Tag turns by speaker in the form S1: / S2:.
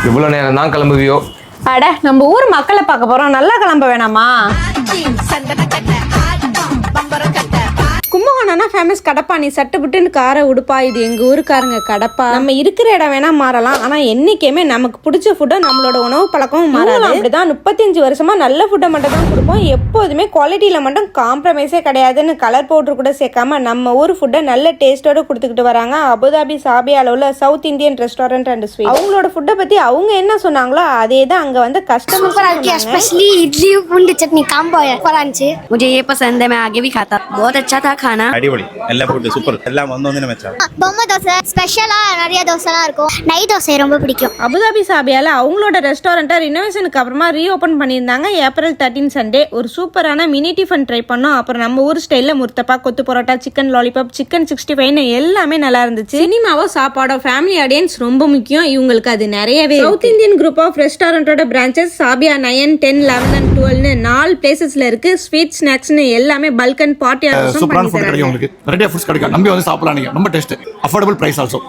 S1: இவ்வளவு நேரம் தான் கிளம்புவியோ?
S2: அட நம்ம ஊர் மக்களை பார்க்க போறோம், நல்லா கிளம்ப வேணாமா? கும்பகோணம்னா ஃபேமஸ் கடப்பா. நீ சட்டுப்புட்டுன்னு காரை உடுப்பா, இது எங்க ஊருக்காரங்க கடப்பா. நம்ம இருக்கிற இடம் வேணா மாறலாம், ஆனா என்னைக்குமே நமக்கு பிடிச்ச ஃபுட்டை நம்மளோட உணவு பழக்கமும் மாறாது. அப்படிதான் 35 வருஷமா நல்ல ஃபுட்டை மட்டும் தான் கொடுப்போம். எப்போதுமே குவாலிட்டியில மட்டும் காம்ப்ரமைஸே கிடையாதுன்னு கலர் பவுடர் கூட சேர்க்காம நம்ம ஊர் ஃபுட்டை நல்ல டேஸ்டோட கொடுத்துக்கிட்டு வராங்க அபுதாபி சாபியால உள்ள south Indian restaurant and sweet. அவங்களோட ஃபுட்டை பத்தி அவங்க என்ன சொன்னாங்களோ அதே தான் அங்க வந்து கஸ்டமர்.
S3: स्पेशली इडली पूंडी चटनी काम्बो है फरांची मुझे ये पसंद है, मैं आगे भी खाता। बहुत अच्छा था खाना,
S4: அடிபொலி. எல்லா ஃபுட் சூப்பர். எல்லாம் வந்து மச்சான்.
S3: பொம்மை தோசை ஸ்பெஷலா நிறைய தோசைலாம் இருக்கும். நெய் தோசை ரொம்ப பிடிக்கும்.
S2: அபுதாபி சாபியால அவங்களோட ரெஸ்டாரண்ட்டை ரினோவேஷனுக்கு அப்புறமா ரீஓபன் பண்ணியிருந்தாங்க. ஏப்ரல் 13 சண்டே ஒரு சூப்பரான மினி டிஃபன் ட்ரை பண்ணோம். அப்புறம் நம்ம ஊர் ஸ்டைலில் முர்த்தப்பா, கொத்து பரோட்டா, சிக்கன் லாலிபாப், சிக்கன் 65 எல்லாமே நல்லா இருந்துச்சு. சினிமாவோ சாப்பாடோ ஃபேமிலி ஆடியன்ஸ் ரொம்ப முக்கியம் இவங்களுக்கு, அது நிறையவே. சவுத் இந்தியன் குரூப் ஆஃப் ரெஸ்டாரண்டோட பிரான்ச்சஸ் சாபியா 9, 10, 11 and 12 4 பிளேசஸ்ல இருக்கு. ஸ்வீட் ஸ்நாக்ஸ்னு எல்லாமே பல்க் அண்ட் பார்ட்டி
S5: சூப்பரான ஃபுட் கிடைக்கும். உங்களுக்கு நிறைய ஃபுட்ஸ் கிடைக்கும். நம்பி வந்து சாப்பிடலாம். நீங்க ரொம்ப டேஸ்ட், அஃபோர்டபிள் பிரைஸ் ஆல்சோ.